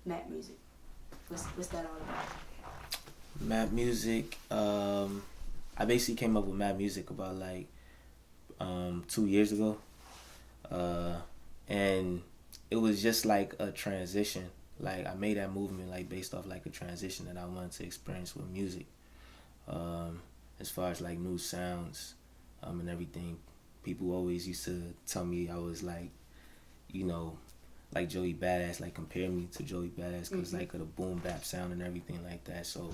Map music. What's that all about? Map music. I basically came up with map music about like 2 years ago, and it was just like a transition. Like I made that movement like based off like a transition that I wanted to experience with music. Um, as far as like new sounds, and everything, people always used to tell me I was like, you know, like Joey Badass, like compare me to Joey Badass because like of the boom bap sound and everything like that. So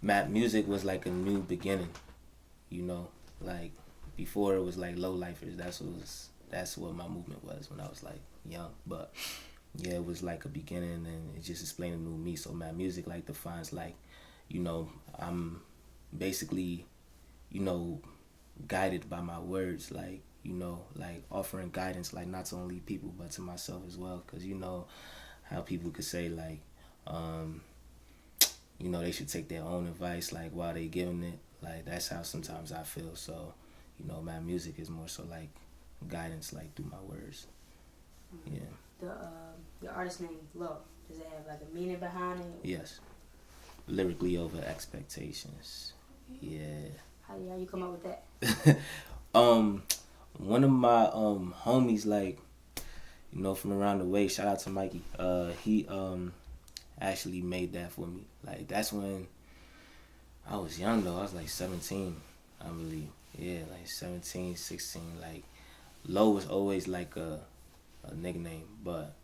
map music was like a new beginning, you know, like before it was like low lifers. That's what my movement was when I was like young. But yeah, it was like a beginning and it just explained a new me. So map music like defines like, you know, I'm basically, you know, guided by my words, like, you know, like offering guidance, like not to only people but to myself as well, because you know how people could say like, um, you know, they should take their own advice like while they giving it. Like that's how sometimes I feel. So, you know, my music is more so like guidance, like through my words. Yeah. The artist name Loe. Does it have like a meaning behind it? Yes. Lyrically over expectations. Yeah. How you come up with that? One of my homies, like, you know, from around the way, shout out to Mikey. He actually made that for me. Like that's when I was young though. I was like 17, I believe. Yeah, like 17, 16. Like Low was always like a nickname, but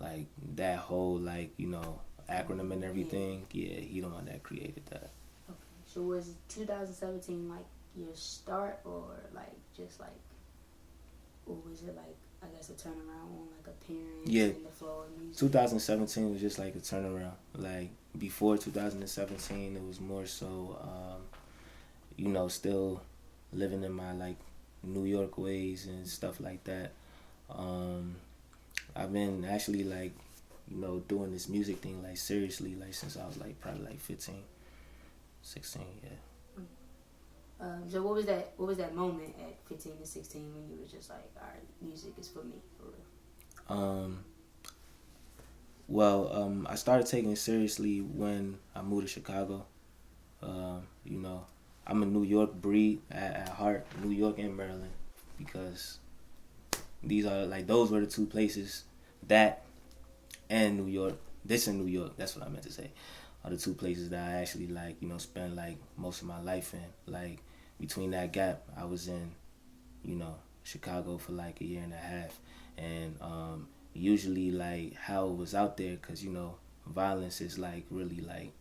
like that whole like, you know, acronym and everything, yeah, he the one that created that. Okay. So was 2017 like your start or like just like, or was it like, I guess, a turnaround on like appearance and the flow of music? 2017 was just like a turnaround. Like before 2017, it was more so, you know, still living in my like New York ways and stuff like that. I've been actually like, you know, doing this music thing like seriously like since I was like probably like 15, 16, yeah. So what was that? What was that moment at 15 to 16 when you were just like, all right, music is for me, for real? Well, I started taking it seriously when I moved to Chicago. You know, I'm a New York breed at heart, New York and Maryland, because these are like those were the two places that and New York. This in New York. That's what I meant to say. Are the two places that I actually like, you know, spend like most of my life in. Like between that gap, I was in, you know, Chicago for like a year and a half, and usually like how it was out there, cause you know, violence is like really like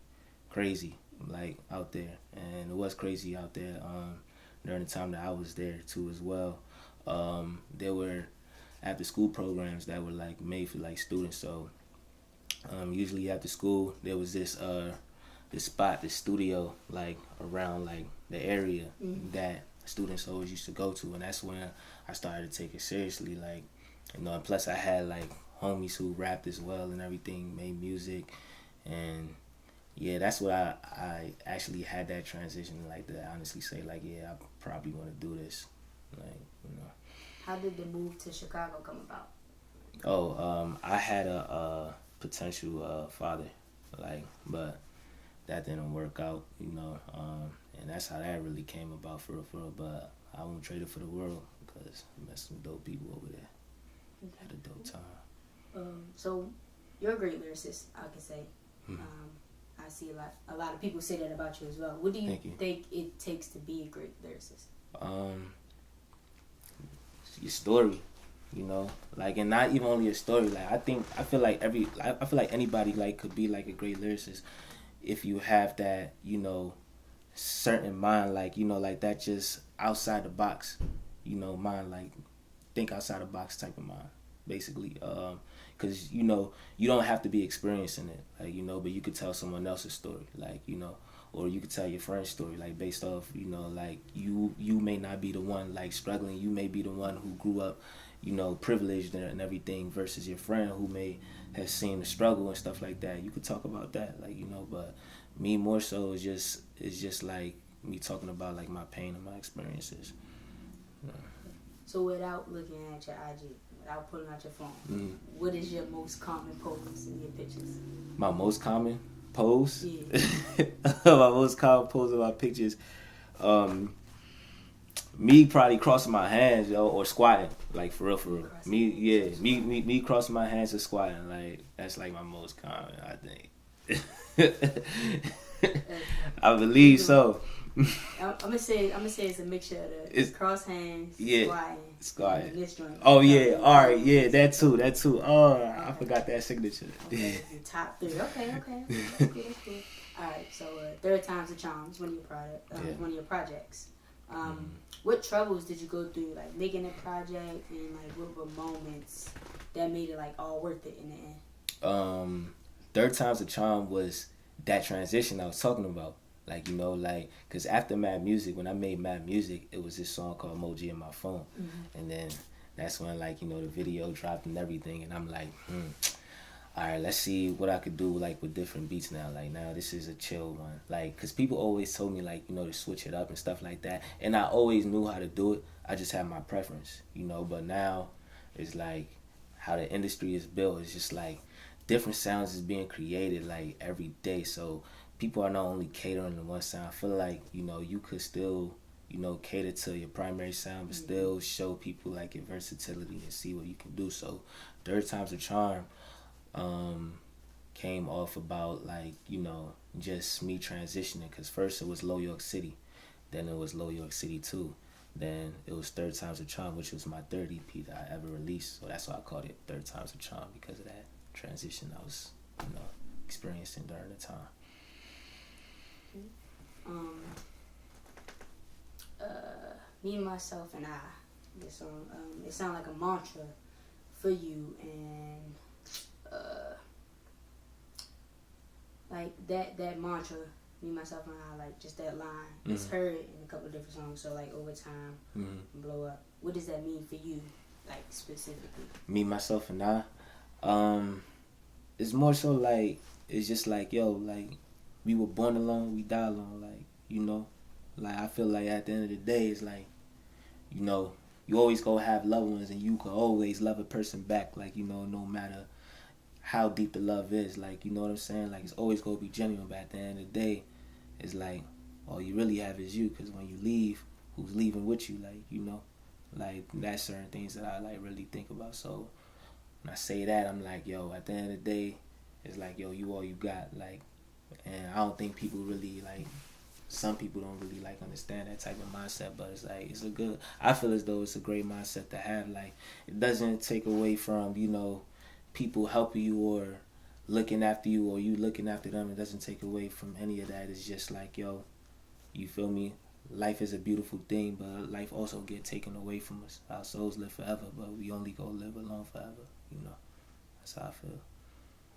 crazy, like out there, and it was crazy out there during the time that I was there too as well. There were after school programs that were like made for like students, so usually after school there was this spot, this studio like around like the area that students always used to go to, and that's when I started to take it seriously, like, you know, and plus I had like homies who rapped as well and everything, made music, and yeah, that's what I actually had that transition like to honestly say like, yeah, I probably want to do this, like, you know. How did the move to Chicago come about? Oh, I had a potential father, like, but that didn't work out, you know, and that's how that really came about for real. But I won't trade it for the world because I met some dope people over there. Okay. Had a dope time. So you're a great lyricist, I can say. I see a lot of people say that about you as well. What do you think it takes to be a great lyricist? Your story, you know, like, and not even only a story. Like I feel like anybody like could be like a great lyricist if you have that, you know, certain mind, like, you know, like that just outside the box, you know, mind, like think outside the box type of mind, basically. Because you know you don't have to be experiencing it, like, you know, but you could tell someone else's story, like, you know, or you could tell your friend's story, like based off, you know, like you may not be the one like struggling, you may be the one who grew up, you know, privileged and everything, versus your friend who may have seen the struggle and stuff like that. You could talk about that, like, you know, but me more so is just like me talking about like my pain and my experiences. So without looking at your IG, without pulling out your phone, what is your most common pose in your pictures? My most common pose? Yeah. My most common pose in my pictures, me probably crossing my hands, yo, or squatting, like for real. Me crossing my hands or squatting, like that's like my most common, I think. I believe so. I'm gonna say it's a mixture of the cross hands, squatting. And this joint. Oh yeah, all right, yeah, that too. Oh, okay. I forgot that signature. Okay, the top three. Okay. That's cool. All right, so Third Time's a Charm is one of your projects. What troubles did you go through, like making a project, and like what were moments that made it like all worth it in the end? Third Time's a Charm was that transition I was talking about. Like, you know, like, because after Mad Music, when I made Mad Music, it was this song called Emoji in My Phone. And then that's when, like, you know, the video dropped and everything. And I'm like, all right, let's see what I could do, like, with different beats now. Like, now this is a chill one. Like, because people always told me, like, you know, to switch it up and stuff like that. And I always knew how to do it. I just had my preference, you know. But now it's like how the industry is built. It's just like different sounds is being created, like, every day. So people are not only catering to one sound. I feel like, you know, you could still, you know, cater to your primary sound, but still show people like your versatility and see what you can do. So Third Time's a Charm came off about, like, you know, just me transitioning. Because first it was Low York City, then it was Low York City 2, then it was Third Time's a Charm, which was my third EP that I ever released. So that's why I called it Third Time's a Charm, because of that transition I was, you know, experiencing during the time. Me, Myself, and I. This song, it sounds like a mantra for you, and like that mantra, Me, Myself, and I, like just that line. It's heard in a couple of different songs. So like Over Time, Blow Up. What does that mean for you, like specifically? Me, Myself, and I. It's more so like, it's just like, yo, like, we were born alone, we die alone, like, you know? Like, I feel like at the end of the day, it's like, you know, you always go have loved ones, and you can always love a person back, like, you know, no matter how deep the love is, like, you know what I'm saying? Like, it's always going to be genuine, but at the end of the day, it's like, all you really have is you, because when you leave, who's leaving with you, like, you know? Like, that's certain things that I, like, really think about. So when I say that, I'm like, yo, at the end of the day, it's like, yo, you all you got, like, and I don't think people really, like, some people don't really, like, understand that type of mindset, but it's like, it's a good, I feel as though it's a great mindset to have. Like, it doesn't take away from, you know, people helping you or looking after you or you looking after them. It doesn't take away from any of that. It's just like, yo, you feel me? Life is a beautiful thing, but life also get taken away from us. Our souls live forever, but we only go live alone forever, you know? That's how I feel.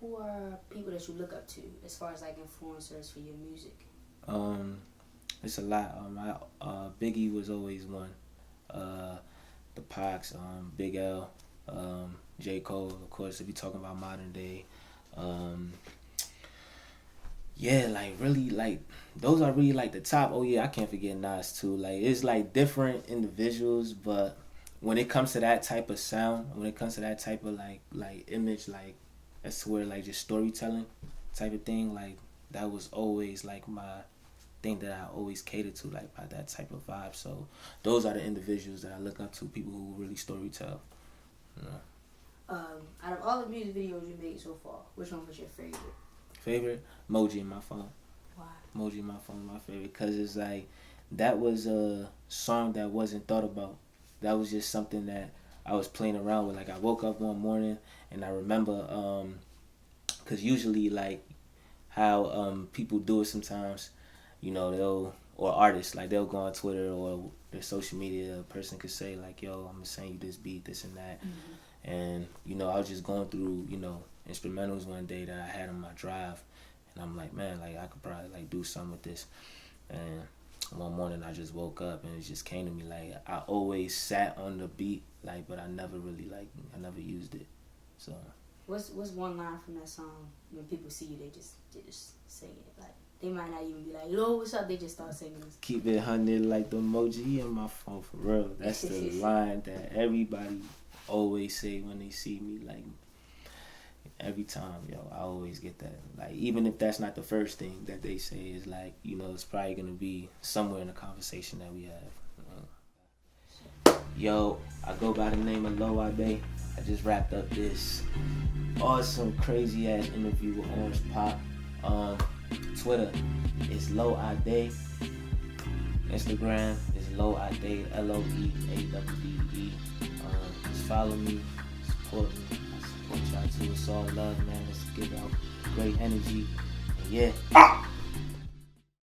Who are people that you look up to as far as like influencers for your music? It's a lot. Biggie was always one. The Pacs, Big L, J. Cole, of course, if you're talking about modern day. Yeah, like, really, like, those are really, like, the top. Oh, yeah, I can't forget Nas, too. Like, it's, like, different individuals, but when it comes to that type of sound, when it comes to that type of, like image, like, that's where, like, just storytelling type of thing, like, that was always, like, my thing that I always catered to, like, by that type of vibe. So those are the individuals that I look up to, people who really storytell. You know? Out of all the music videos you made so far, which one was your favorite? Favorite? Emoji in My Phone. Why? Emoji in My Phone, my favorite, because it's like, that was a song that wasn't thought about. That was just something that I was playing around with. Like, I woke up one morning and I remember, because usually, like, how people do it sometimes, you know, or artists, like, they'll go on Twitter or their social media, a person could say, like, yo, I'm gonna send you this beat, this and that. And, you know, I was just going through, you know, instrumentals one day that I had on my drive, and I'm like, man, like, I could probably, like, do something with this. And one morning I just woke up and it just came to me, like, I always sat on the beat, like, but I never really, like, I never used it. So what's one line from that song? When people see you, they just sing it. Like, they might not even be like, yo, what's up? They just start singing this. Keep it 100 like the emoji in my phone, for real. That's the line that everybody always say when they see me, like, every time, yo, I always get that. Like, even if that's not the first thing that they say, is like, you know, it's probably gonna be somewhere in the conversation that we have. Yo, I go by the name of Loe Adde. I just wrapped up this awesome, crazy ass interview with Orange Pop. Twitter is Loe Adde. Instagram is Loe Adde, LOEADDE. Just follow me, support me. I support y'all too. It's all love, man. Let's give out great energy. And yeah.